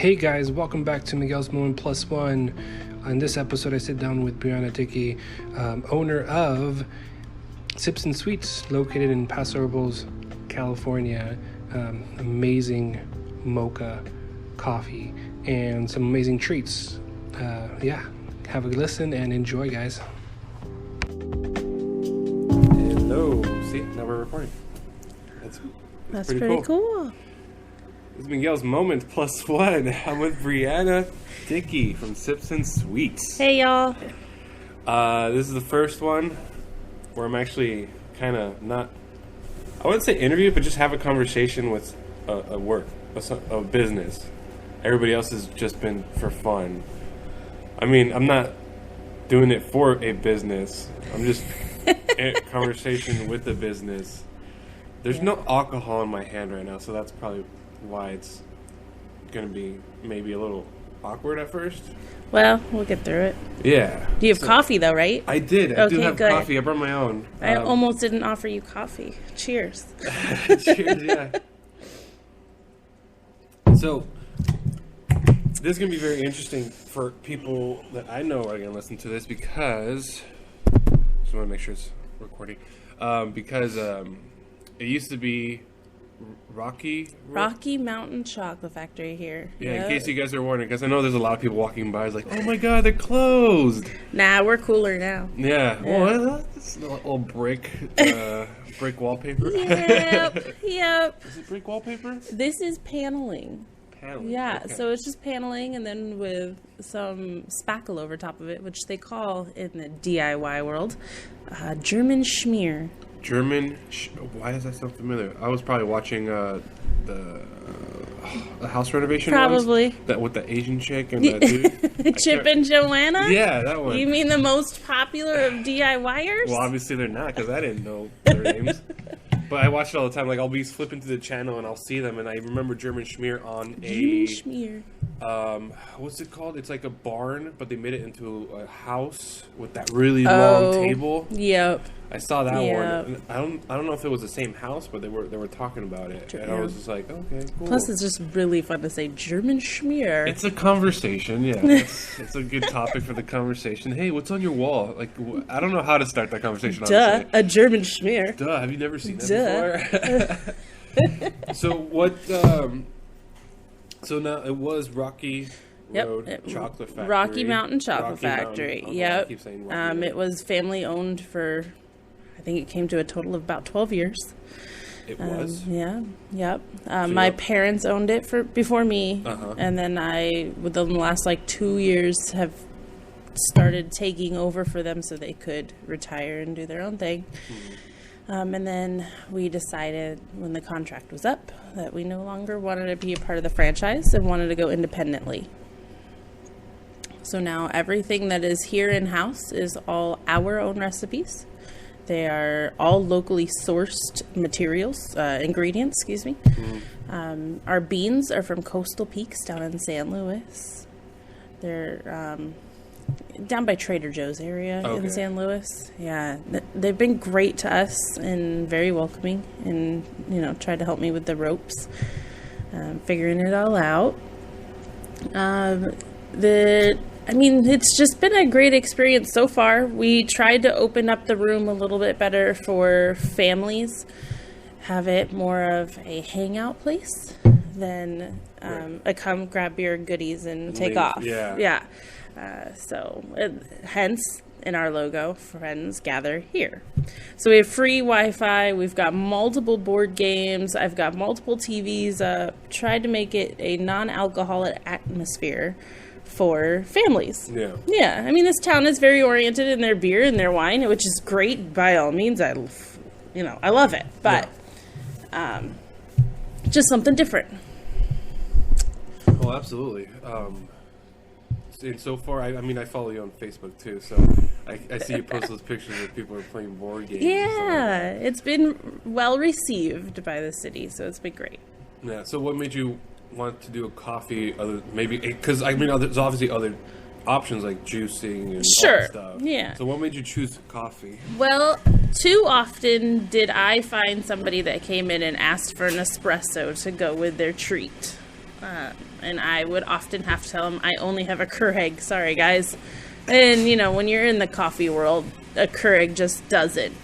Hey guys, welcome back to Miguel's Moment Plus One. On this episode, I sit down with Briana Dickey, owner of Sips and Sweets, located in Paso Robles, California. Amazing mocha coffee and some amazing treats. Have a listen and enjoy, guys. Hello. See, now we're recording. That's pretty cool. This is Miguel's Moment Plus One. I'm with Briana Dickey from Sips and Sweets. Hey, y'all. This is the first one where I'm actually kind of not, I wouldn't say interview, but just have a conversation with a business. Everybody else has just been for fun. I mean, I'm not doing it for a business. I'm just in conversation with the business. There's no alcohol in my hand right now, so that's probably why it's going to be maybe a little awkward at first. Well, we'll get through it. Yeah. You have coffee, though, right? I did. I do have coffee. I brought my own. I almost didn't offer you coffee. Cheers. Cheers, yeah. So, this is going to be very interesting for people that I know are going to listen to this because, just want to make sure it's recording, because it used to be Rocky Mountain Chocolate Factory here. Yeah, in case you guys are wondering, because I know there's a lot of people walking by. It's like, oh my god, they're closed. Nah, we're cooler now. Yeah. Well, it's a little brick wallpaper. Yep. Is it brick wallpaper? This is paneling. Yeah, okay. so it's just paneling and then with some spackle over top of it, which they call in the DIY world German schmear. Why does that sound familiar? I was probably watching the house renovation probably ones, that with the Asian chick and the dude. Chip and Joanna? Yeah, that one. You mean the most popular of DIYers? Well, obviously they're not, because I didn't know their names. But I watch it all the time. Like, I'll be flipping through the channel and I'll see them, and I remember German schmear on German schmear. What's it called? It's like a barn, but they made it into a house with that really long table. Yep. I saw that one. I don't know if it was the same house, but they were talking about it, and I was just like, okay, cool. Plus, it's just really fun to say German schmear. It's a conversation, yeah. It's a good topic for the conversation. Hey, what's on your wall? Like, I don't know how to start that conversation. Honestly. A German schmear. Duh, have you never seen that before? So what? So now it was Rocky Road Chocolate Factory. Rocky Mountain Chocolate Factory. Mountain. Yep. I keep saying Rocky it was family owned for, I think it came to a total of about 12 years. It was? Yeah. Yep. My parents owned it before me. And then within the last 2 years, have started taking over for them so they could retire and do their own thing. And then we decided when the contract was up that we no longer wanted to be a part of the franchise and wanted to go independently. So now everything that is here in-house is all our own recipes. They are all locally sourced materials, ingredients, excuse me. Our beans are from Coastal Peaks down in San Luis. They're down by Trader Joe's area in San Luis. Yeah, they've been great to us and very welcoming, and tried to help me with the ropes, figuring it all out. It's just been a great experience so far. We tried to open up the room a little bit better for families, have it more of a hangout place than a come grab beer goodies and take off. Yeah. Hence, in our logo, friends gather here. So we have free Wi-Fi. We've got multiple board games. I've got multiple TVs up. Tried to make it a non-alcoholic atmosphere for families. Yeah. I mean, this town is very oriented in their beer and their wine, which is great by all means. I love it, but just something different. Oh, absolutely. And so far, I follow you on Facebook too, so I see you post those pictures of people who are playing board games. Yeah, it's been well received by the city, so it's been great. Yeah. So, what made you want to do a coffee? Because there's obviously other options like juicing and all that stuff. Yeah. So, what made you choose coffee? Well, too often did I find somebody that came in and asked for an espresso to go with their treat. And I would often have to tell them, I only have a Keurig. Sorry, guys. And, you know, when you're in the coffee world, a Keurig just doesn't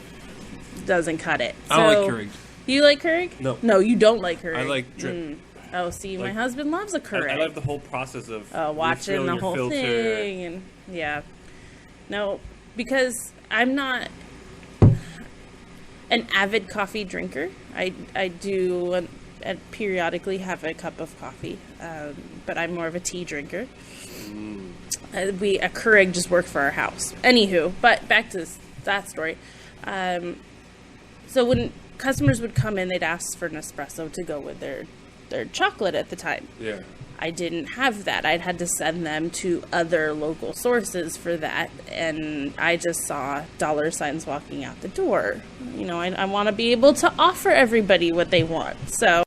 cut it. I don't like Keurig. You like Keurig? No. No, you don't like Keurig. I like drip. Oh, see, Like, my husband loves a Keurig. I love the whole process of watching the whole filter. thing. And, yeah. No, because I'm not an avid coffee drinker. I do periodically have a cup of coffee, but I'm more of a tea drinker. A Keurig just worked for our house. Anywho, but back to that story. So when customers would come in, they'd ask for an espresso to go with their chocolate at the time. Yeah. I didn't have that. I'd had to send them to other local sources for that, and I just saw dollar signs walking out the door. You know, I want to be able to offer everybody what they want. So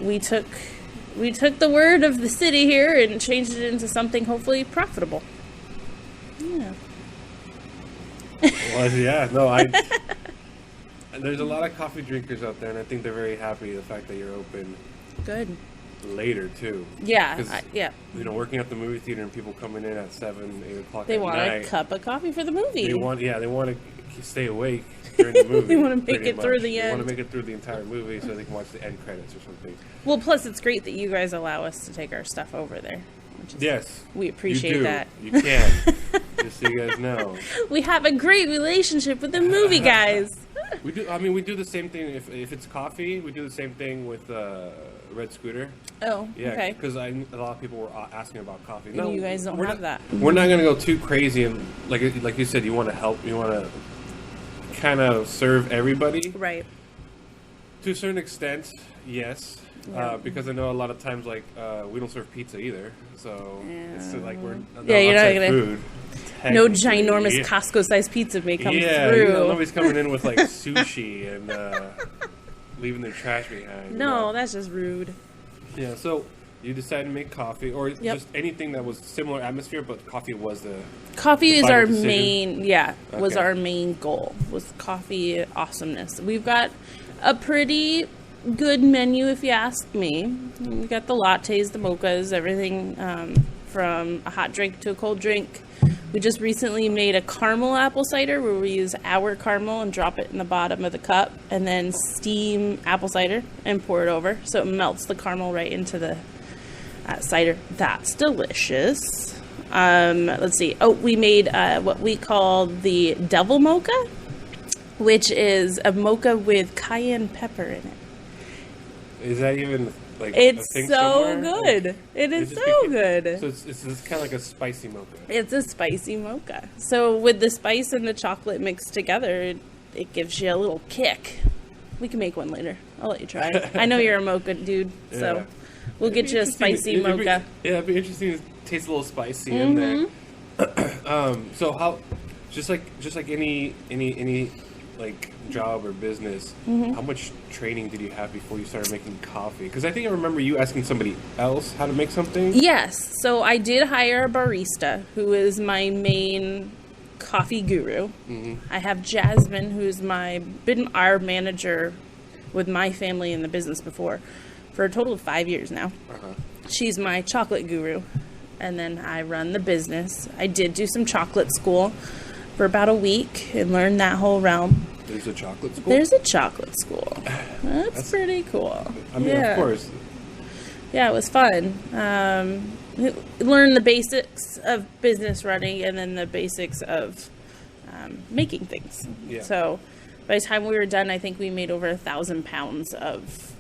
we took the word of the city here and changed it into something hopefully profitable. Yeah. Well, yeah. No, there's a lot of coffee drinkers out there, and I think they're very happy the fact that you're open. Good. Later too. Yeah, yeah. You know, working at the movie theater and people coming in at 7, 8 o'clock. They want a cup of coffee for the movie. They want to stay awake during the movie. They want to make it through the end. They want to make it through the entire movie so they can watch the end credits or something. Well, plus it's great that you guys allow us to take our stuff over there. Yes, we appreciate that. You can. Just so you guys know, we have a great relationship with the movie guys. We do. I mean, we do the same thing. If it's coffee, we do the same thing with Red Scooter. Oh, yeah, okay. Because a lot of people were asking about coffee. No, you guys don't have that. We're not going to go too crazy, and like you said, you want to help. You want to kind of serve everybody, right? To a certain extent, yes. Yeah. Because I know a lot of times, like we don't serve pizza either, so it's like we're you're not gonna food. No ginormous Costco-sized pizza may come through. You know, nobody's coming in with like sushi and leaving their trash behind. No, that's just rude. Yeah, so you decided to make coffee, or just anything that was similar atmosphere, but coffee was the is our main. Yeah, was our main goal. Was coffee awesomeness. We've got a pretty good menu, if you ask me. We got the lattes, the mochas, everything from a hot drink to a cold drink. We just recently made a caramel apple cider where we use our caramel and drop it in the bottom of the cup and then steam apple cider and pour it over so it melts the caramel right into the cider. That's delicious. Let's see. Oh, we made what we call the devil mocha, which is a mocha with cayenne pepper in it. Is that even like it's a thing so somewhere? Good. It is so good. So it's kind of like a spicy mocha. It's a spicy mocha. So with the spice and the chocolate mixed together, it gives you a little kick. We can make one later. I'll let you try. I know you're a mocha dude, so we'll get you a spicy mocha. It'd be interesting to taste a little spicy in there. So how, just like any like job or business, how much training did you have before you started making coffee? Because I think I remember you asking somebody else how to make something. Yes, so I did hire a barista who is my main coffee guru. I have Jasmine, who's been our manager with my family in the business before for a total of 5 years now. She's my chocolate guru, and then I run the business. I did do some chocolate school for about a week and learned that whole realm. There's a chocolate school? There's a chocolate school. That's pretty cool. I mean, of course. Yeah, it was fun. Learn the basics of business running and then the basics of making things. Yeah. So by the time we were done, I think we made over 1,000 pounds of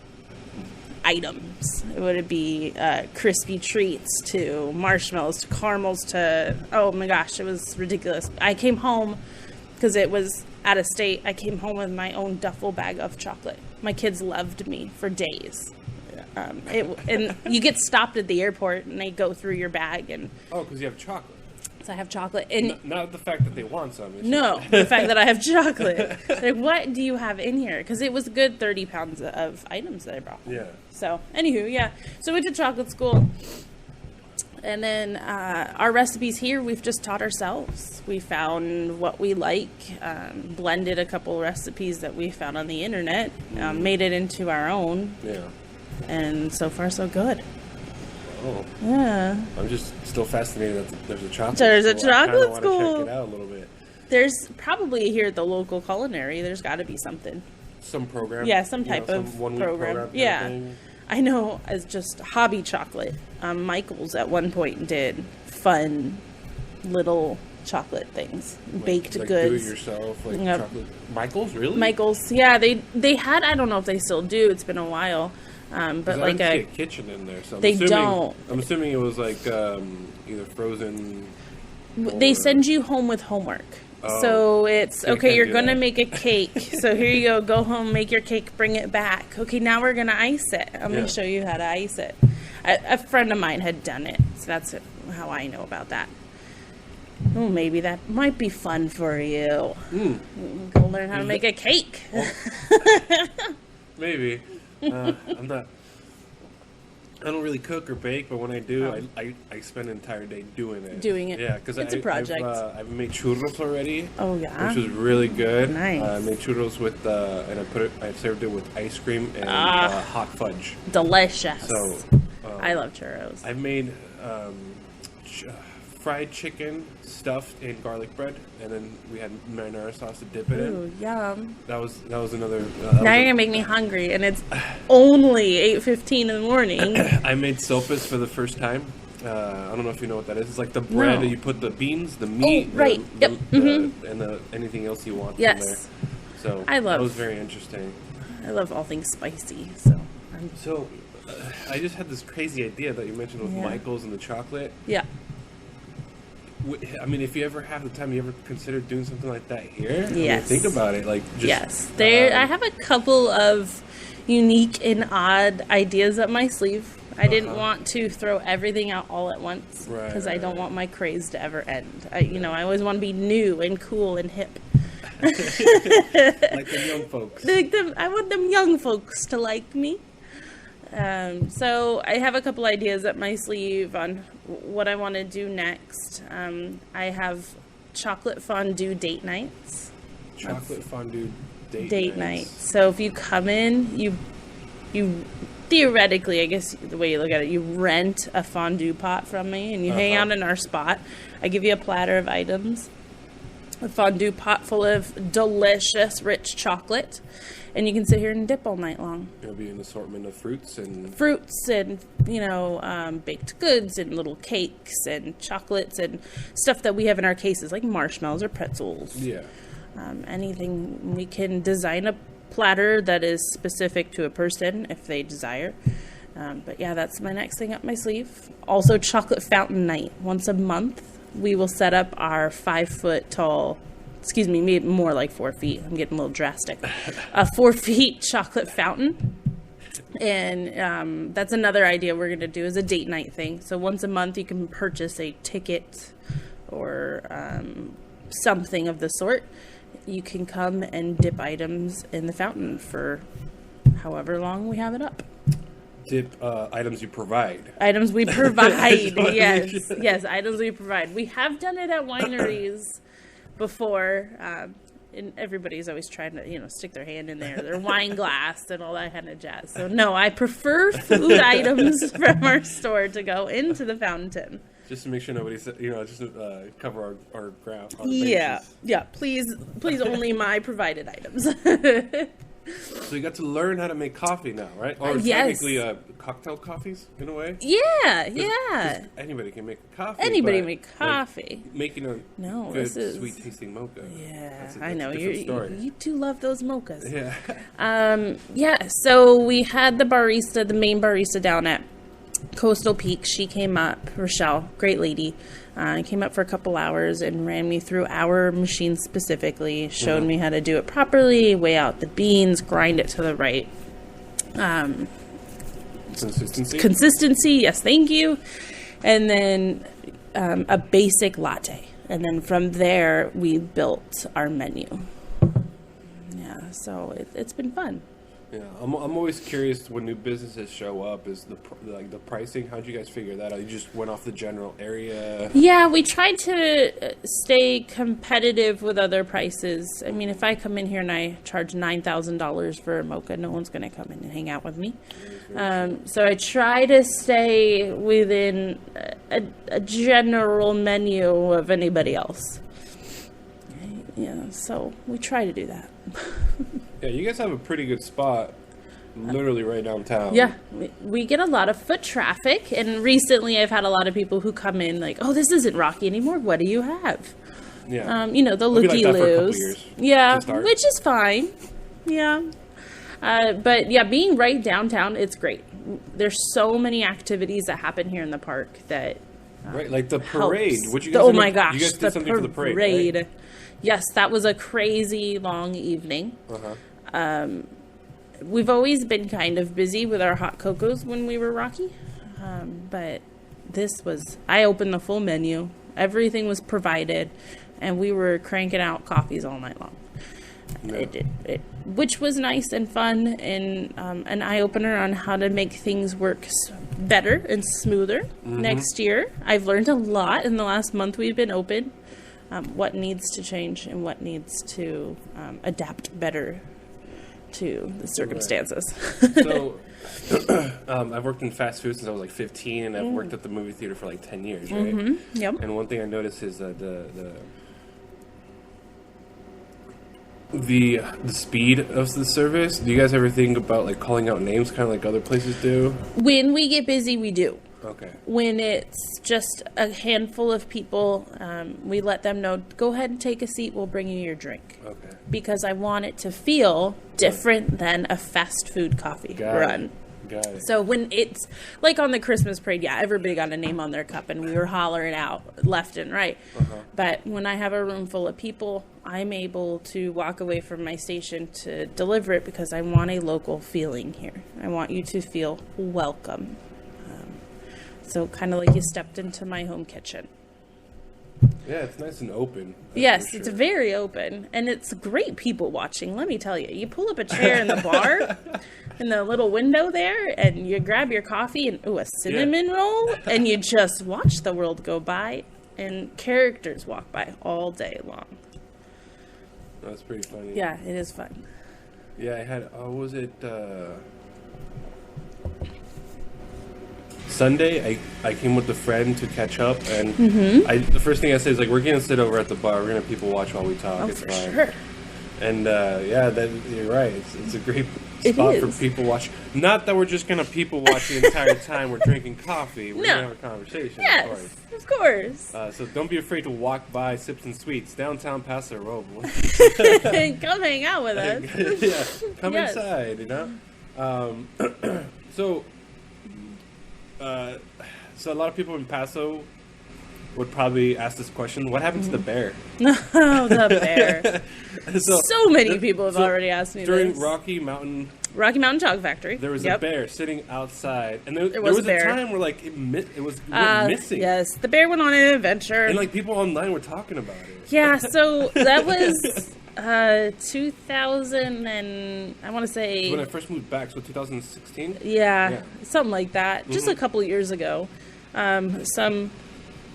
items. It would be crispy treats to marshmallows to caramels to, oh my gosh, it was ridiculous. I came home because it was out of state. I came home with my own duffel bag of chocolate. My kids loved me for days. And you get stopped at the airport and they go through your bag and because you have chocolate. So I have chocolate and not the fact that they want some. No, the fact that I have chocolate. Like, what do you have in here? Because it was a good 30 pounds of items that I brought home. Yeah. So anywho, yeah. So we went to chocolate school. And then our recipes here, we've just taught ourselves. We found what we like, blended a couple recipes that we found on the internet, made it into our own. Yeah. and so far so good. Oh. Yeah. I'm just still fascinated that there's a chocolate There's a school. chocolate I school. want to check it out a little bit. There's probably here at the local culinary, there's got to be something. Some program? Yeah, some type of some one-week program. Yeah. I know as just hobby chocolate. Michael's at one point did fun little chocolate things, baked like goods. Do it yourself, like Yep. chocolate. Michael's, really? Michael's, yeah, they had. I don't know if they still do. It's been a while, but like I didn't see a kitchen in there. So they don't. I'm assuming it was like either frozen. They send you home with homework. Oh. So it's, So you okay, can't you're do going to that. make a cake. So here you go home, make your cake, bring it back. Okay, now we're going to ice it. I'm going to show you how to ice it. A friend of mine had done it, so that's how I know about that. Oh, maybe that might be fun for you. Go learn how to make a cake. Maybe. I'm not. I don't really cook or bake, but when I do, I spend an entire day doing it. Yeah, because It's a project. I've made churros already. Oh, yeah? Which was really good. Nice. I made churros with and I served it with ice cream and hot fudge. Delicious. So I love churros. I've made fried chicken stuffed in garlic bread, and then we had marinara sauce to dip it Ooh, in. yum. That was another. Now you're going to make me hungry, and it's only 8:15 in the morning. I made sopas for the first time. I don't know if you know what that is. It's like the bread that you put the beans, the meat, right. Yep. and anything else you want from there. So that was very interesting. I love all things spicy. So I just had this crazy idea that you mentioned with Michael's and the chocolate. Yeah. I mean, if you ever have the time, you ever consider doing something like that here? Yes. I mean, think about it. Like, just, yes. I have a couple of unique and odd ideas up my sleeve. I didn't want to throw everything out all at once because I don't want my craze to ever end. I always want to be new and cool and hip. Like the young folks. I want them young folks to like me. So I have a couple ideas up my sleeve on what I want to do next. I have chocolate fondue date nights. Chocolate fondue date nights. So if you come in, you theoretically, I guess the way you look at it, you rent a fondue pot from me and you hang out in our spot. I give you a platter of items, a fondue pot full of delicious, rich chocolate, and you can sit here and dip all night long. It'll be an assortment of fruits and baked goods and little cakes and chocolates and stuff that we have in our cases, like marshmallows or pretzels. Yeah. Anything. We can design a platter that is specific to a person if they desire. But yeah, that's my next thing up my sleeve. Also, chocolate fountain night. Once a month, we will set up our 5 foot tall, maybe more like 4 feet. I'm getting a little drastic. A 4 feet chocolate fountain. And that's another idea we're going to do is a date night thing. So once a month, you can purchase a ticket or something of the sort. You can come and dip items in the fountain for however long we have it up. Dip items you provide. Items we provide, yes. Yes, items we provide. We have done it at wineries before, and everybody's always trying to, stick their hand in there, their wine glass and all that kind of jazz. So, no, I prefer food items from our store to go into the fountain. Just to make sure nobody said, just to cover our ground. Yeah. Please only my provided items. So you got to learn how to make coffee now, right? Or technically cocktail coffees, in a way? Yeah. Anybody can make a coffee. Make coffee. Like making a good, sweet-tasting mocha. Yeah, that's I know. A different story. You do love those mochas. Yeah. So we had the main barista down at Coastal Peak. She came up, Rochelle, great lady, came up for a couple hours and ran me through our machine specifically, showed me how to do it properly, weigh out the beans, grind it to the right consistency. Yes, thank you. And then a basic latte. And then from there, we built our menu. Yeah, so it's been fun. Yeah, I'm always curious when new businesses show up. Is the pricing? How'd you guys figure that out? You just went off the general area. Yeah, we tried to stay competitive with other prices. I mean, if I come in here and I charge $9,000 for a mocha, no one's going to come in and hang out with me. So I try to stay within a general menu of anybody else. Yeah, so we try to do that. Yeah, you guys have a pretty good spot, literally right downtown. Yeah, we get a lot of foot traffic, and recently I've had a lot of people who come in like, "Oh, this isn't Rocky anymore. What do you have?" Yeah, the looky-loos. Yeah, which is fine. Yeah, but yeah, being right downtown, it's great. There's so many activities that happen here in the park that right, like the parade. Helps. Which you guys oh my gosh, you guys did something for the parade. Right? Yes, that was a crazy long evening. We've always been kind of busy with our hot cocos when we were Rocky, but this was, I opened the full menu, everything was provided, and we were cranking out coffees all night long. Yeah. Which was nice and fun, and an eye-opener on how to make things work better and smoother next year. I've learned a lot in the last month we've been open. What needs to change and what needs to adapt better to the circumstances. So, I've worked in fast food since I was like 15, and I've worked at the movie theater for like 10 years, right? Yep. And one thing I noticed is the speed of the service. Do you guys ever think about like calling out names, kind of like other places do? When we get busy, we do. Okay. When it's just a handful of people, we let them know, go ahead and take a seat, we'll bring you your drink. Okay. Because I want it to feel different than a fast food coffee run. Got it. So when it's like on the Christmas parade, yeah, everybody got a name on their cup and we were hollering out left and right. But when I have a room full of people, I'm able to walk away from my station to deliver it because I want a local feeling here. I want you to feel welcome. So kind of like you stepped into my home kitchen. Yeah, it's nice and open. Yes, it's very open. And it's great people watching, let me tell you. You pull up a chair in the bar, in the little window there, and you grab your coffee and, a cinnamon roll, and you just watch the world go by, and characters walk by all day long. That's pretty funny. Yeah, it is fun. Yeah, I had, was it... Sunday, I came with a friend to catch up, and the first thing I said is like, we're gonna sit over at the bar. We're gonna people watch while we talk. Oh, it's for fine. sure. And you're right. It's a great spot for people watch. Not that we're just gonna people watch the entire time we're drinking coffee. We're gonna have a conversation. Yes, of course. So don't be afraid to walk by Sips and Sweets, downtown Paso Robles. Come hang out with us. Yeah, come inside. So a lot of people in Paso would probably ask this question: what happened to the bear? Oh, the bear! so many people have already asked me during this. Rocky Mountain Chalk Factory. There was a bear sitting outside, and there was a time where like it went missing. Yes, the bear went on an adventure, and like people online were talking about it. Yeah, so that was 2000 and I want to say when I first moved back, so 2016. Yeah, something like that. Just a couple of years ago, some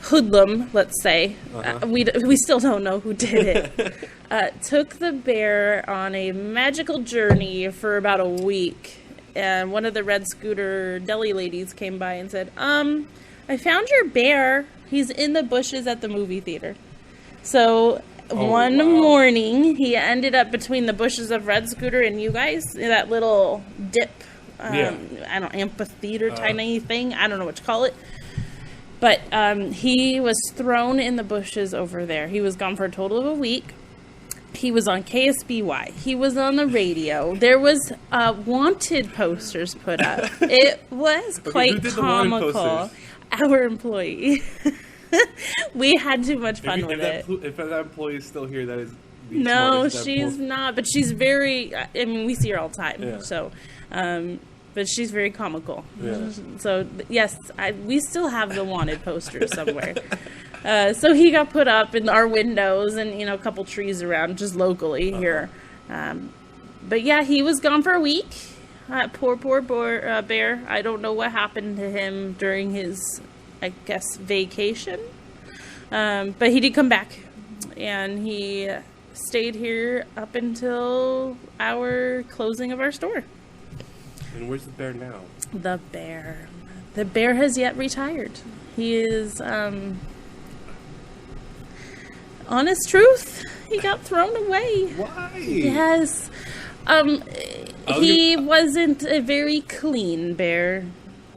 hoodlum, let's say, we still don't know who did it, took the bear on a magical journey for about a week. And one of the red scooter deli ladies came by and said, I found your bear. He's in the bushes at the movie theater. So one morning, he ended up between the bushes of red scooter and you guys, that little dip, amphitheater tiny thing. I don't know what to call it. But he was thrown in the bushes over there. He was gone for a total of a week. He was on KSBY. He was on the radio. There was wanted posters put up. It was quite comical. Our employee. We had too much fun with it. If that employee is still here, that is... No, she's not. But she's very... I mean, we see her all the time. Yeah. So... but she's very comical. Yeah. So, yes, we still have the wanted poster somewhere. So he got put up in our windows and, a couple trees around just locally here. But yeah, he was gone for a week. Poor bear. I don't know what happened to him during his, I guess, vacation. But he did come back, and he stayed here up until our closing of our store. And where's the bear now? The bear has yet retired. He is, honest truth, he got thrown away. Why? Yes. He wasn't a very clean bear.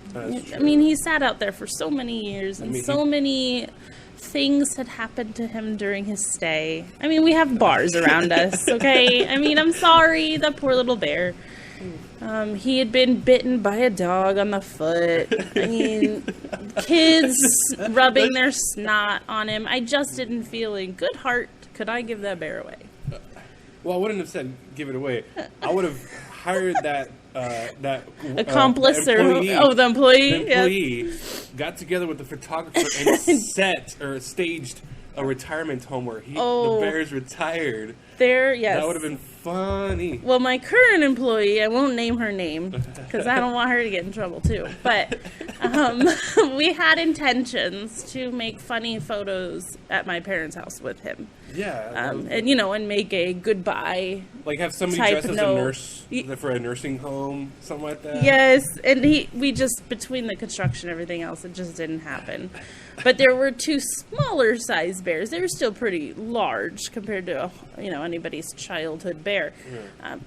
That's true. I mean, he sat out there for so many years, and many things had happened to him during his stay. I mean, we have bars around us, okay? I mean, I'm sorry, the poor little bear. He had been bitten by a dog on the foot. I mean, kids rubbing their snot on him. I just didn't feel in good heart could I give that bear away. Well, I wouldn't have said give it away. I would have hired that accomplice the employee, the employee. The employee got together with the photographer and staged a retirement home where the bear's retired. Yes. That would have been funny. Well, my current employee, I won't name her name because I don't want her to get in trouble too. But we had intentions to make funny photos at my parents' house with him. Yeah. And make a goodbye. Like have somebody dressed as a nurse for a nursing home, something like that. Yes, and we just, between the construction and everything else, it just didn't happen. But there were two smaller sized bears. They were still pretty large compared to anybody's childhood bear. Yeah.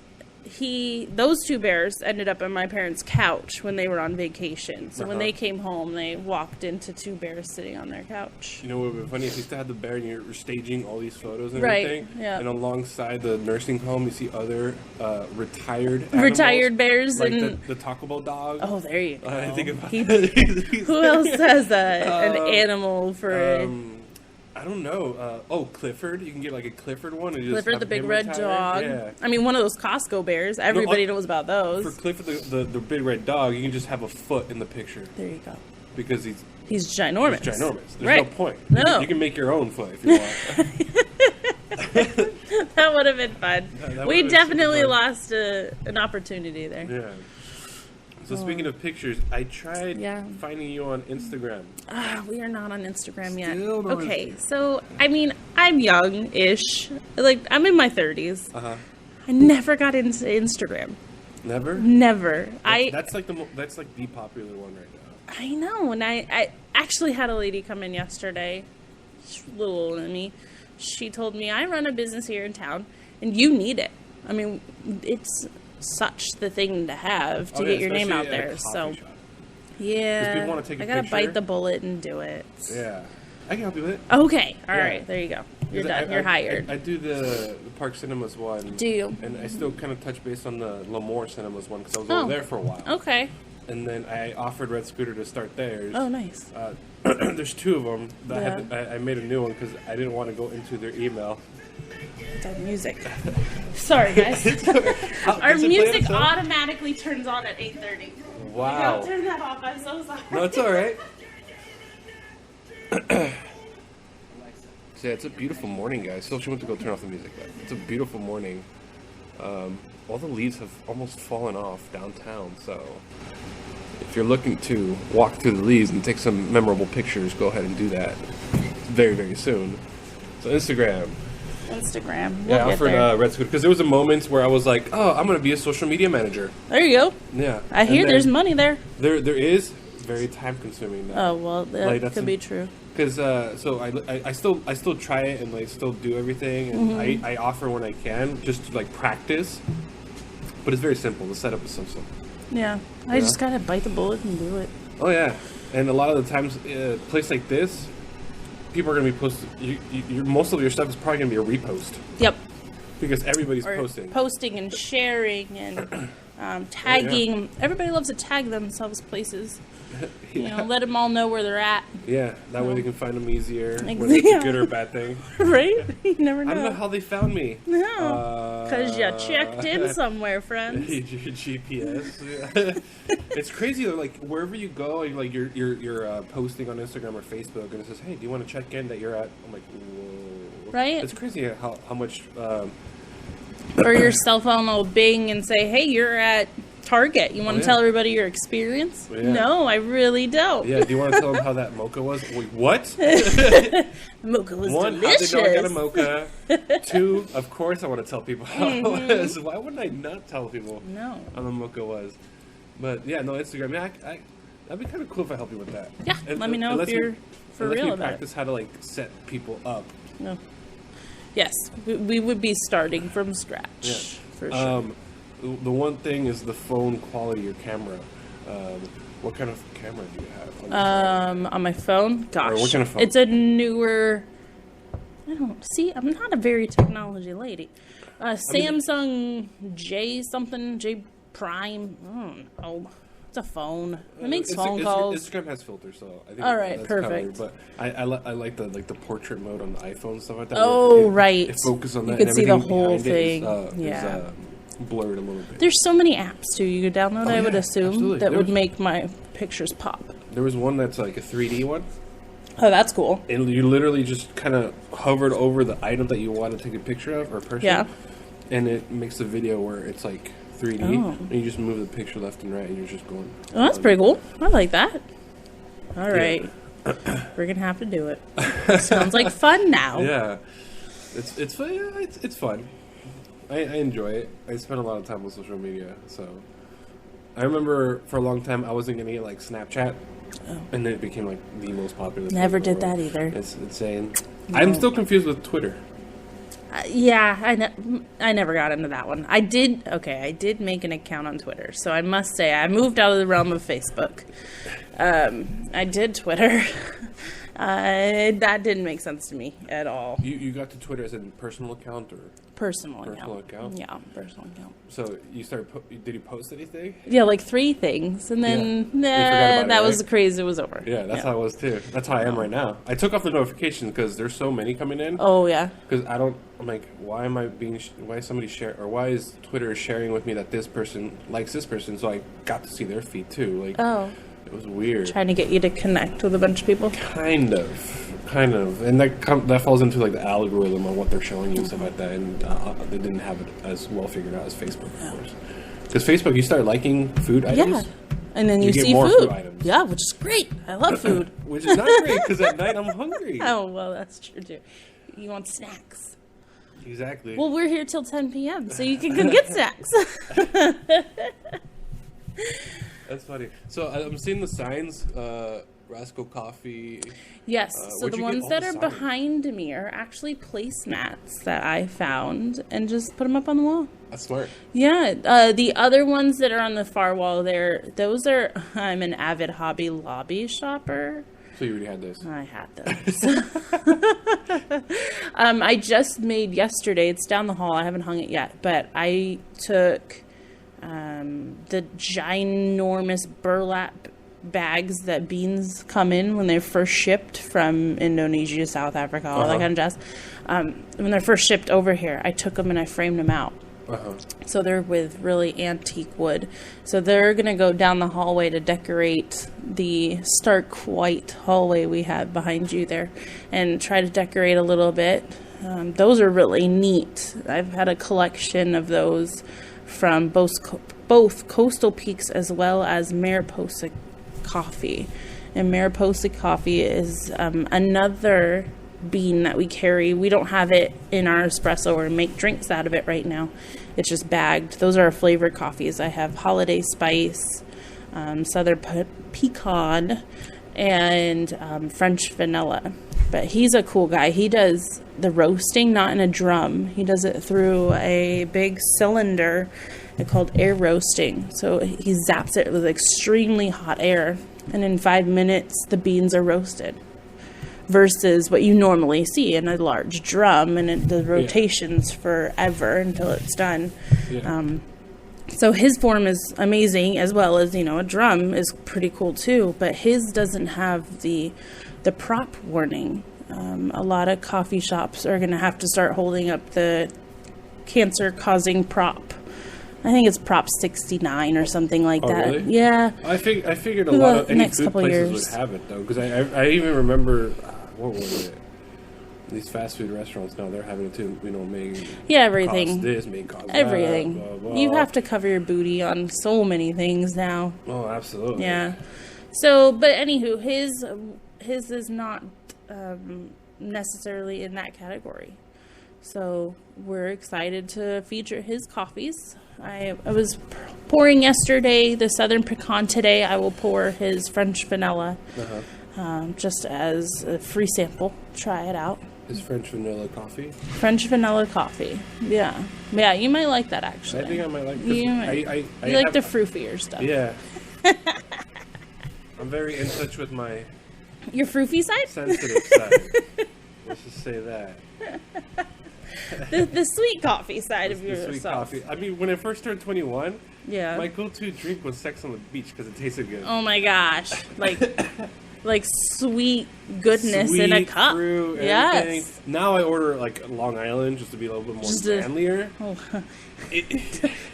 Those two bears ended up on my parents' couch when they were on vacation. So when they came home, they walked into two bears sitting on their couch. You know what would be funny if you still had the bear and you're staging all these photos and right, everything, yeah. And alongside the nursing home, you see other retired bears, like and the Taco Bell dog. Oh, there you go. I think about who else has an animal for? I don't know. Clifford. You can get like a Clifford one. And Clifford, the big red retired. dog. Yeah. I mean, one of those Costco bears. Everybody knows about those. For Clifford, the big red dog, you can just have a foot in the picture. There you go. Because he's ginormous. He's ginormous. There's right. no point. No. You can make your own foot if you want. That would have been fun. We definitely lost an opportunity there. Yeah. So speaking of pictures, I tried finding you on Instagram. We are not on Instagram yet. Still okay, so I mean, I'm young-ish. Like I'm in my 30s. I never got into Instagram. Never. Never. That's like the popular one right now. I know, and I actually had a lady come in yesterday, she's a little older than me. She told me, I run a business here in town, and you need it. I mean, it's such the thing to have to get your name out there. So, yeah, I gotta bite the bullet and do it. Yeah, I can help you with it. Okay, all right, there you go. You're done. You're hired. I do the Park Cinemas one. Do you? And I still kind of touch base on the Lemoore Cinemas one because I was over there for a while. Okay. And then I offered Red Scooter to start theirs. Oh, nice. There's two of them. That I made a new one because I didn't want to go into their email. That music. Sorry, guys. Our music automatically turns on at 8:30. Wow. Turn that off. I'm so sorry. No, it's all right. So yeah, it's a beautiful morning, guys. So she went to go turn off the music, but it's a beautiful morning. All the leaves have almost fallen off downtown, so if you're looking to walk through the leaves and take some memorable pictures, go ahead and do that very, very soon. So Instagram. We'll I offered Red Scooter because there was a moment where I was like, "Oh, I'm going to be a social media manager." There you go. Yeah, I hear there's money there. There is. Very time consuming. Oh well, that could be true. Because so I still try it and like still do everything and I offer when I can just to like practice. But it's very simple. The setup is so simple. Yeah, I just gotta bite the bullet and do it. Oh yeah, and a lot of the times, a place like this, people are gonna be posting. Most of your stuff is probably gonna be a repost. Yep. Because everybody's posting and sharing and tagging. Oh, yeah. Everybody loves to tag themselves places. Yeah. Let them all know where they're at. Yeah, that way they can find them easier. Whether it's a good or bad thing. Right? You never know. I don't know how they found me. No. Because you checked in somewhere, friends. Your GPS. Yeah. It's crazy though. Like wherever you go, you're posting on Instagram or Facebook, and it says, "Hey, do you want to check in that you're at?" I'm like, whoa. Right? It's crazy how much Or your cell phone will bing and say, "Hey, you're at Target. You want to tell everybody your experience?" Yeah. No, I really don't. Yeah, do you want to tell them how that mocha was? Wait, what? The mocha was delicious. How did I get a mocha? 2, of course I want to tell people how it was. Why wouldn't I not tell people how the mocha was? But yeah, no, Instagram. Yeah, that'd be kind of cool if I help you with that. Yeah, let me know if you're for real about it. Practice how to like set people up. No. Yes, we would be starting from scratch for sure. The one thing is the phone quality, your camera. What kind of camera do you have? On my phone? Gosh. Or what kind of phone? It's a newer... I'm not a very technology lady. Samsung J something, J Prime. I don't know. It's a phone. It makes phone calls. Instagram has filters, so I think all right, that's perfect. Covered, but I like the portrait mode on the iPhone and stuff like that. Oh, right. It focuses on that. You can see the whole thing. Is blurred a little bit. There's so many apps too you could download. I would assume that would make my pictures pop. There was one that's like a 3D one. Oh, that's cool. And you literally just kind of hovered over the item that you want to take a picture of or person. Yeah. And it makes a video where it's like 3D, and you just move the picture left and right, and you're just going. Oh, that's pretty cool. I like that. All right, we're gonna have to do it. Sounds like fun now. Yeah, it's fun. Yeah, it's fun. I enjoy it. I spend a lot of time on social media, so I remember for a long time I wasn't gonna get like Snapchat, and then it became like the most popular. Never did that either. It's insane. No. I'm still confused with Twitter. I never got into that one. I did make an account on Twitter, so I must say I moved out of the realm of Facebook. I did Twitter. That didn't make sense to me at all. You got to Twitter as a personal account or personal account? Yeah, personal account. So you started. Did you post anything? Yeah, like 3 things, and then that was crazy. It was over. Yeah, that's how I was too. That's how I am right now. I took off the notifications because there's so many coming in. Oh yeah. Because I'm like, why am I being? Why is somebody share? Or why is Twitter sharing with me that this person likes this person? So I got to see their feed too. Like, it was weird. Trying to get you to connect with a bunch of people. Kind of, and that falls into like the algorithm on what they're showing you and stuff like that, and they didn't have it as well figured out as Facebook, of course. Because Facebook, you start liking food items, and then you see more food items. Yeah, which is great. I love food. Which is not great because at night I'm hungry. Oh well, that's true too. You want snacks. Exactly. Well, we're here till 10 p.m., so you can go get snacks. That's funny. So I'm seeing the signs. Rascal Coffee. Yes, so the ones that are behind me are actually placemats that I found and just put them up on the wall. That's smart. Yeah, the other ones that are on the far wall there, I'm an avid Hobby Lobby shopper. So you already had those? I had those. I just made yesterday, it's down the hall, I haven't hung it yet, but I took the ginormous burlap bags that beans come in when they're first shipped from Indonesia, South Africa, all that kind of jazz. When they're first shipped over here, I took them and I framed them out. So they're with really antique wood. So they're going to go down the hallway to decorate the stark white hallway we have behind you there and try to decorate a little bit. Those are really neat. I've had a collection of those from both Coastal Peaks as well as Mariposa Coffee. And Mariposa Coffee is another bean that we carry. We don't have it in our espresso or make drinks out of it right now. It's just bagged. Those are our flavored coffees. I have Holiday Spice, Southern Pecan, and French Vanilla. But he's a cool guy. He does the roasting not in a drum. He does it through a big cylinder called air roasting. So he zaps it with extremely hot air, and in 5 minutes the beans are roasted. Versus what you normally see in a large drum, and the rotations forever until it's done. So his form is amazing, as well as, a drum is pretty cool too, but his doesn't have the prop warning. A lot of coffee shops are going to have to start holding up the cancer-causing prop. I think it's Prop 69 or something like that. Really? Yeah. I figured a lot of any food places would have it though, because I even remember what was it? These fast food restaurants now, they're having to, make everything. Cost this, make cost everything. That, blah, blah. You have to cover your booty on so many things now. Oh, absolutely. Yeah. So, but anywho, his is not necessarily in that category. So we're excited to feature his coffees. I was pouring yesterday the Southern Pecan. Today I will pour his French vanilla, just as a free sample. Try it out. Is French vanilla coffee? French vanilla coffee. Yeah. Yeah, you might like that, actually. I think I might like this. You like the froofier stuff. Yeah. I'm very in touch with my... Your froofy side? Sensitive side. Let's just say that. The sweet coffee side of yourself. Sweet coffee. I mean, when I first turned 21, my go-to drink was Sex on the Beach because it tasted good. Oh my gosh. Like sweet goodness in a cup. Fruit, everything. Now I order Long Island just to be a little bit more manlier.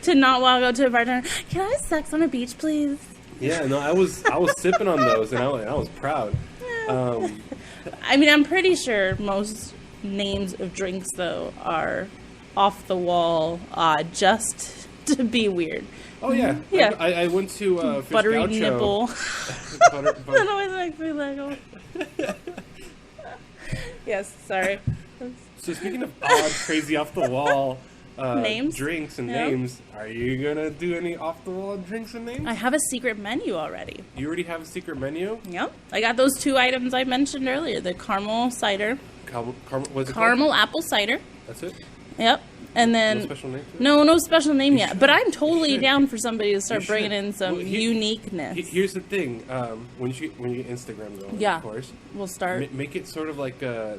To not walk out to a bartender. Can I have sex on a beach, please? Yeah, no, I was sipping on those and I was proud. I mean, I'm pretty sure most names of drinks though are off the wall, just to be weird. Oh yeah, yeah. I went to Fish buttery Gaucho. nipple. That always makes me laugh. Yes, sorry. So speaking of odd, crazy, off the wall names, drinks and names, are you gonna do any off the wall drinks and names? I have a secret menu already. You already have a secret menu? Yep. I got those 2 items I mentioned earlier: the caramel cider, what's it caramel called? apple cider. That's it. Yep. And then no special name. No special name yet. But I'm totally down for somebody to start bringing in some uniqueness. Here's the thing: when you get Instagram going, of course, we'll start. Make it sort of like a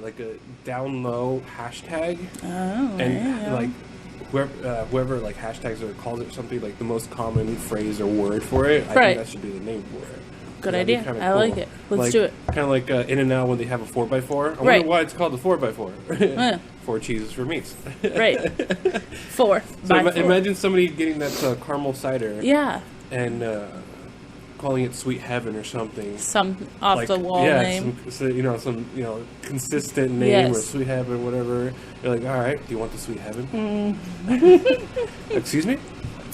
down low hashtag. Oh, and whoever hashtags or calls it something like the most common phrase or word for it. I think that should be the name for it. Good idea. I like it. Let's do it. Kind of like In-N-Out when they have a 4x4. I wonder why it's called a 4x4. 4 cheeses for meats. Right. 4. So imagine somebody getting that caramel cider. Yeah. And calling it Sweet Heaven or something. Some off the wall name. Some consistent name or Sweet Heaven, whatever. You're like, all right, do you want the Sweet Heaven? Excuse me?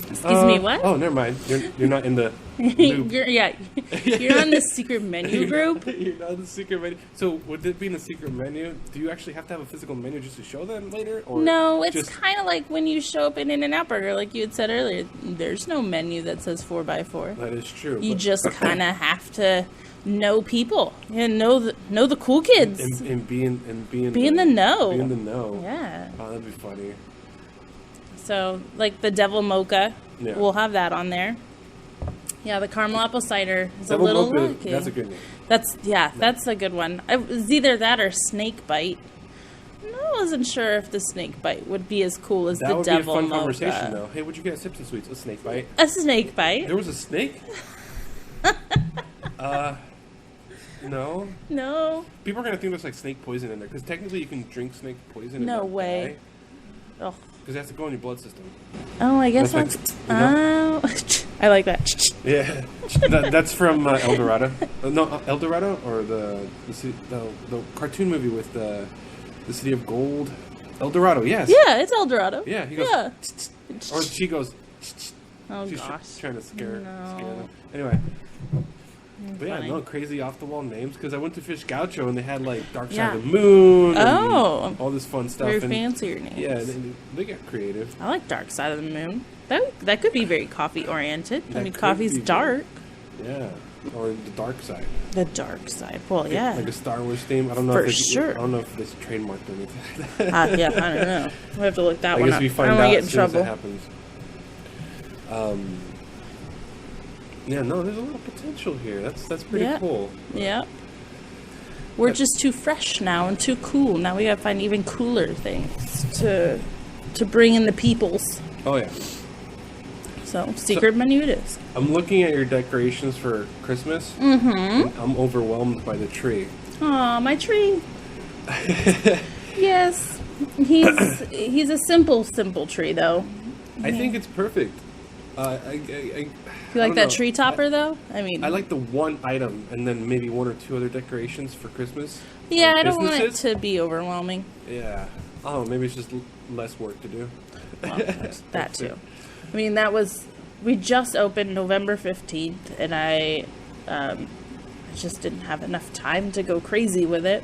Excuse me, what? Oh, never mind. You're not in the loop. You're not in the secret menu group. You're not in the secret menu. So, with it being a secret menu, do you actually have to have a physical menu just to show them later? Or no, it's kind of like when you show up in In-N-Out Burger, like you had said earlier. There's no menu that says 4x4. That is true. You just kind of have to know people and know the cool kids and be in the know. Be in the know. Yeah. Oh, that'd be funny. So, like the Devil Mocha, we'll have that on there. Yeah, the caramel apple cider is Devil a little Mocha, lucky. that's a good name. That's a good one. It was either that or Snake Bite. I wasn't sure if the Snake Bite would be as cool as the Devil Mocha. That would be a fun conversation, though. Hey, what'd you get at Sips and Sweets? A Snake Bite? A Snake Bite. There was a snake? No. No. People are going to think there's like snake poison in there, because technically you can drink snake poison. No way. Oh. Because it has to go in your blood system. Oh, I guess that's... Oh. I like that. Yeah. That's from El Dorado. No, El Dorado? Or the cartoon movie with the City of Gold? El Dorado, yes. Yeah, it's El Dorado. Yeah, he goes... Yeah. Or she goes... Oh, she's gosh. Trying to scare them. Anyway... But yeah, no crazy off the wall names, because I went to Fish Gaucho and they had like Dark Side of the Moon and all this fun stuff. Very fancier names. Yeah, they get creative. I like Dark Side of the Moon. That could be very coffee oriented. I mean, coffee's dark. Yeah, or the dark side. The dark side. Well, yeah. Like a Star Wars theme. I don't know. I don't know if it's trademarked or anything. Yeah, I don't know. We have to look that one up. I guess we find out as soon as it happens. Yeah, no, there's a lot of potential here. That's pretty cool. Yeah. We're just too fresh now and too cool. Now we gotta find even cooler things to bring in the peoples. Oh yeah. So secret menu it is. I'm looking at your decorations for Christmas. Mm-hmm. And I'm overwhelmed by the tree. Aw, my tree. Yes. He's a simple tree though. I think it's perfect. You like that tree topper, though? I mean, I like the one item and then maybe one or two other decorations for Christmas. Yeah, I don't want it to be overwhelming. Yeah. Oh, maybe it's just less work to do. Well, that too. I mean, we just opened November 15th, and I just didn't have enough time to go crazy with it.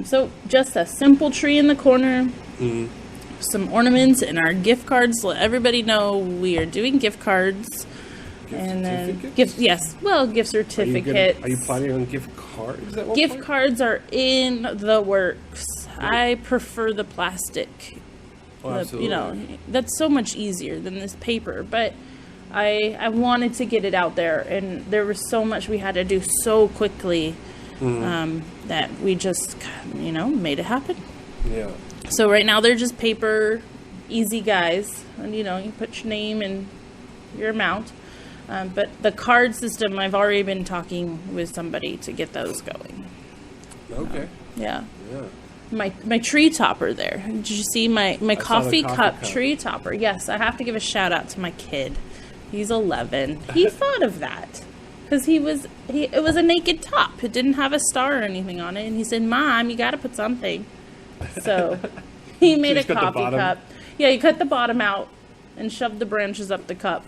So just a simple tree in the corner, some ornaments, and our gift cards to let everybody know we are doing gift cards. Gift certificates? Gift certificates. Are you planning on gift cards at one Gift point? cards are in the works. I prefer the plastic. Oh, absolutely. That's so much easier than this paper. But I wanted to get it out there, and there was so much we had to do so quickly that we just, made it happen. Yeah. So right now they're just paper, easy guys, and you put your name and your amount. But the card system, I've already been talking with somebody to get those going. Okay. Yeah. Yeah. My tree topper there. Did you see my coffee cup tree topper? Yes, I have to give a shout out to my kid. He's 11. He thought of that because it was a naked top. It didn't have a star or anything on it, and he said, "Mom, you got to put something." So he made a coffee cup. Yeah, he cut the bottom out and shoved the branches up the cup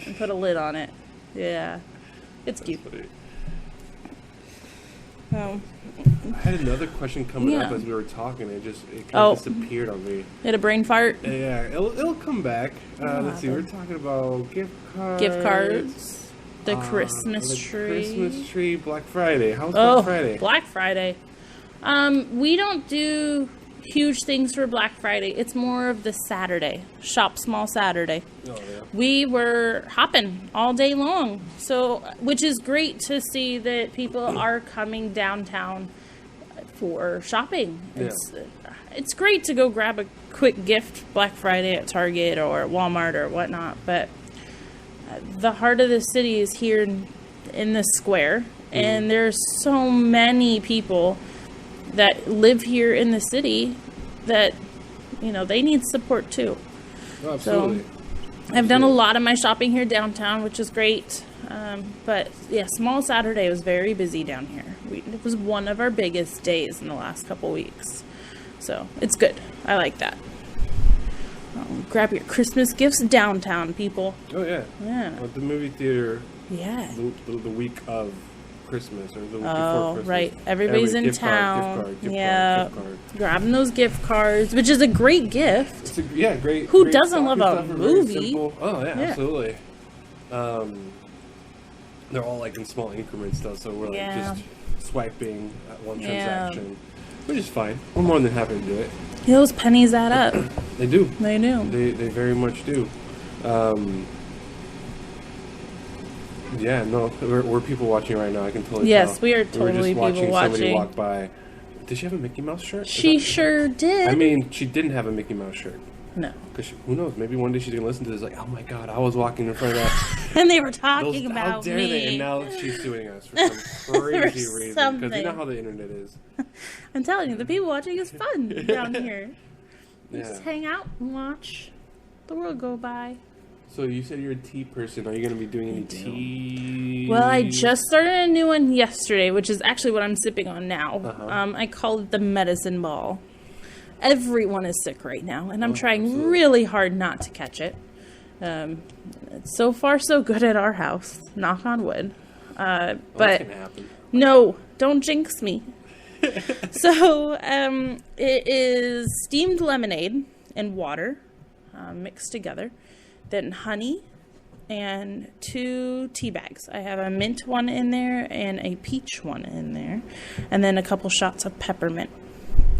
and put a lid on it. Yeah, it's cute. Oh. I had another question coming up as we were talking. It kind of disappeared on me. You had a brain fart? Yeah, it'll come back. Let's see. We're talking about gift cards. The Christmas tree. Christmas tree. Black Friday. How's Black Friday? Black Friday. We don't do huge things for Black Friday. It's more of the Saturday. Shop small Saturday. Oh, yeah. We were hopping all day long, which is great to see that people are coming downtown for shopping. It's great to go grab a quick gift Black Friday at Target or at Walmart or whatnot, but the heart of the city is here in the square, and there's so many people that live here in the city that they need support too. Oh, absolutely. So I've done a lot of my shopping here downtown, which is great. But yeah, Small Saturday was very busy down here. It was one of our biggest days in the last couple weeks. So it's good. I like that. Grab your Christmas gifts downtown, people. Oh, yeah. Yeah. At the movie theater. Yeah. The week of Christmas or the week before Christmas. Right. Everybody's in town. Gift card. Grabbing those gift cards, which is a great gift. Great. Who doesn't love a movie? Oh, yeah, absolutely. They're all like in small increments though, so we're like just swiping at one transaction, which is fine. We're more than happy to do it. Those pennies add up. They do. They do. They very much do. Yeah, no, we're people watching right now. I can totally tell. Yes, we are totally people watching. Somebody watching. walk by. Did she have a Mickey Mouse shirt? She sure did. I mean, she didn't have a Mickey Mouse shirt. No. Because who knows? Maybe one day she's gonna listen to this. Like, oh my God, I was walking in front of that. And they were talking about how dare me. They? And now she's suing us for some crazy reason. Because you know how the internet is. I'm telling you, the people watching is fun down here. Yeah. Just hang out and watch the world go by. So you said you're a tea person. Are you going to be doing any tea? Well, I just started a new one yesterday, which is actually what I'm sipping on now. I call it the medicine ball. Everyone is sick right now, and I'm trying really hard not to catch it. So far, so good at our house. Knock on wood. But can happen. No, don't jinx me. So it is steamed lemonade and water mixed together. Then honey and 2 tea bags. I have a mint one in there and a peach one in there. And then a couple shots of peppermint.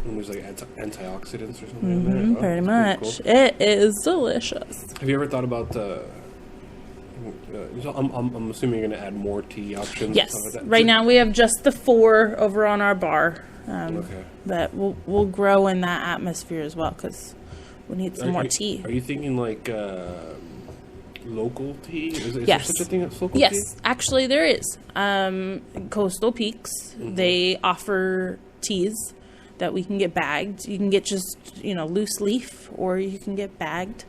And there's like antioxidants or something in there? Pretty much. Cool. It is delicious. Have you ever thought about... I'm assuming you're going to add more tea options? Yes. Like that. Right now we have just the 4 over on our bar. But we'll grow in that atmosphere as well because we need some more tea. Are you thinking like local tea? Is yes. there such a thing as local tea? Yes, actually there is. Coastal Peaks, they offer teas that we can get bagged. You can get just, loose leaf, or you can get bagged.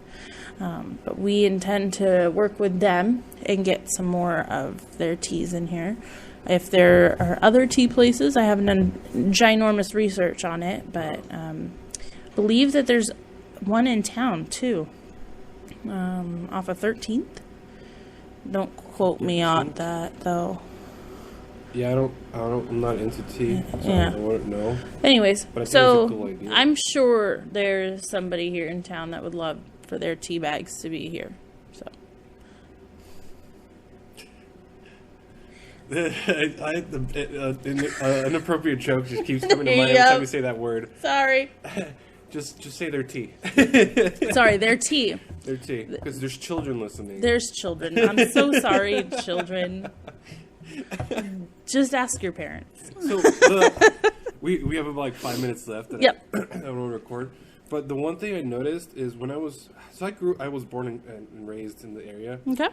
But we intend to work with them and get some more of their teas in here. If there are other tea places, I haven't done ginormous research on it, but believe that there's one in town too, off of 13th. Don't quote me on that though. Yeah, I'm not into tea, so yeah. I wouldn't know. Anyways, but I think so it's a cool idea. I'm sure there's somebody here in town that would love for their tea bags to be here. So. Inappropriate joke just keeps coming to mind every time we say that word. Sorry. Just say their tea. Sorry, their tea. Their tea, because there's children listening. There's children. I'm so sorry, children. Just ask your parents. So we have about like 5 minutes left. Yep. I want to record. But the one thing I noticed is when I was born and raised in the area. Okay.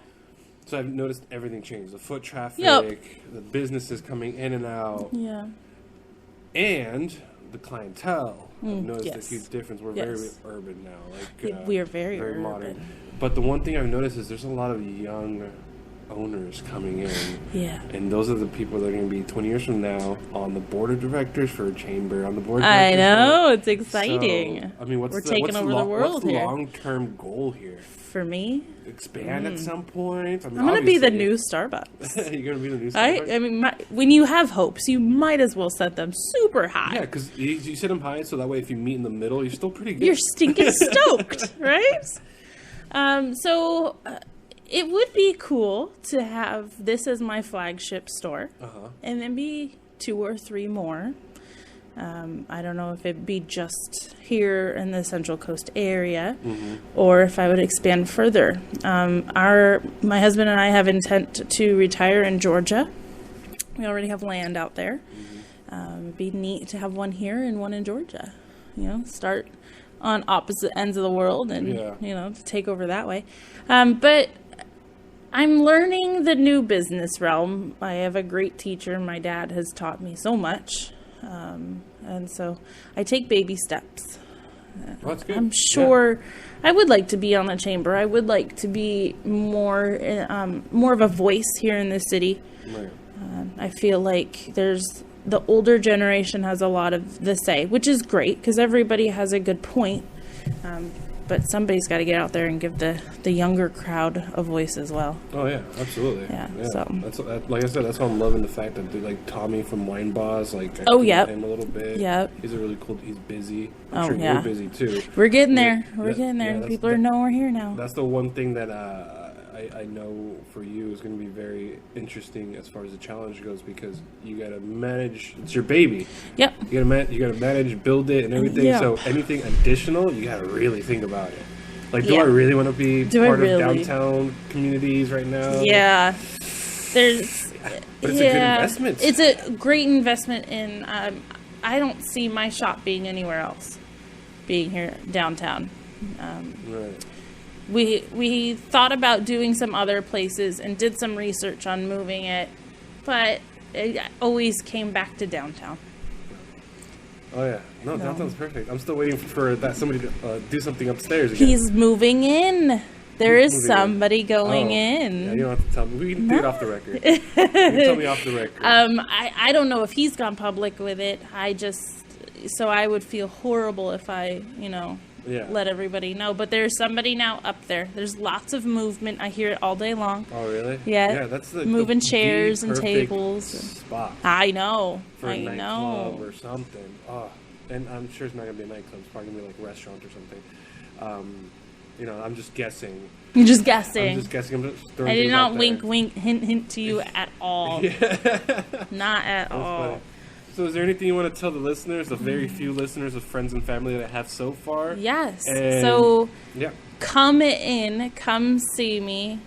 So I've noticed everything changed. The foot traffic, the businesses coming in and out. Yeah. And the clientele. I've noticed yes. a huge difference. We're very urban now. Like we are very urban. Modern. But the one thing I've noticed is there's a lot of young owners coming in. Yeah. And those are the people that are going to be 20 years from now on the board of directors for a chamber, on the board of I directors. know, it's exciting. So, I mean, we're taking over the world what's the here. long-term goal here? For me? Expand at some point? I mean, I'm going to be the new Starbucks. You're going to be the new Starbucks? I mean, when you have hopes, you might as well set them super high. Yeah, because you set them high, so that way if you meet in the middle, you're still pretty good. You're stinking stoked, right? So it would be cool to have this as my flagship store, and then be 2 or 3 more. I don't know if it'd be just here in the Central Coast area, or if I would expand further. My husband and I have intent to retire in Georgia. We already have land out there. It'd be neat to have one here and one in Georgia. Start on opposite ends of the world and, to take over that way. But I'm learning the new business realm. I have a great teacher. My dad has taught me so much. And so I take baby steps. Well, that's good. I'm sure I would like to be on the chamber. I would like to be more of a voice here in the city. Right. I feel like the older generation has a lot of the say, which is great because everybody has a good point. But somebody's got to get out there and give the younger crowd a voice as well. Oh yeah, absolutely. Yeah. So that's like I said, that's why I'm loving the fact that like Tommy from Wine Boss, like I yep. him a little bit. Yep. He's a really cool. He's busy. I'm sure you're busy too. We're getting there. We're getting there. Yeah, People know we're here now. That's the one thing that I know for you is going to be very interesting as far as the challenge goes, because you got to manage. It's your baby. Yep. You got to manage, build it, and everything. Yeah. So anything additional, you got to really think about it. Like, do I really want to be part of downtown communities right now? Yeah. But it's a good investment. It's a great investment in. I don't see my shop being anywhere else, being here downtown. Right. We thought about doing some other places and did some research on moving it, but it always came back to downtown. Oh yeah, no, downtown's perfect. I'm still waiting for somebody to do something upstairs again. He's moving in. There is somebody going in. Yeah, you don't have to tell me. We can do it off the record. You can tell me off the record. I don't know if he's gone public with it. So I would feel horrible if I, let everybody know. But there's somebody now up there. There's lots of movement. I hear it all day long. Oh, really? Yeah. Yeah, that's moving chairs and tables. Spot. I know. For a nightclub or something. Oh, and I'm sure it's not going to be a nightclub. It's probably going to be like a restaurant or something. I'm just guessing. You're just guessing. I'm just guessing. I'm just throwing I did not wink, hint to you at all. Not at all. Funny. So is there anything you want to tell the listeners, the very few listeners of friends and family that I have so far? Yes. And, come see me.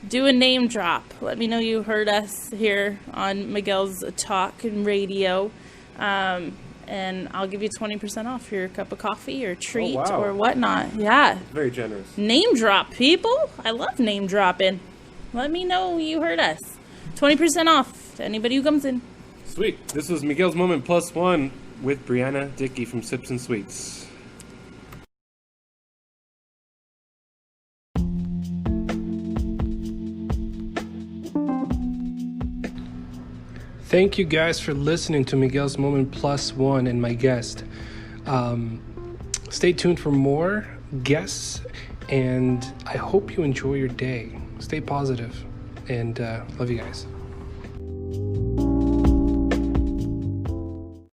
Do a name drop. Let me know you heard us here on Miguel's Talk and Radio. And I'll give you 20% off your cup of coffee or treat or whatnot. Yeah. Very generous. Name drop, people. I love name dropping. Let me know you heard us. 20% off to anybody who comes in. Sweet. This was Miguel's Moment +1. with Briana Dickey from Sips and Sweets. Thank you guys for listening to Miguel's Moment Plus One and my guest. Stay tuned for more guests, and I hope you enjoy your day. Stay positive, and love you guys.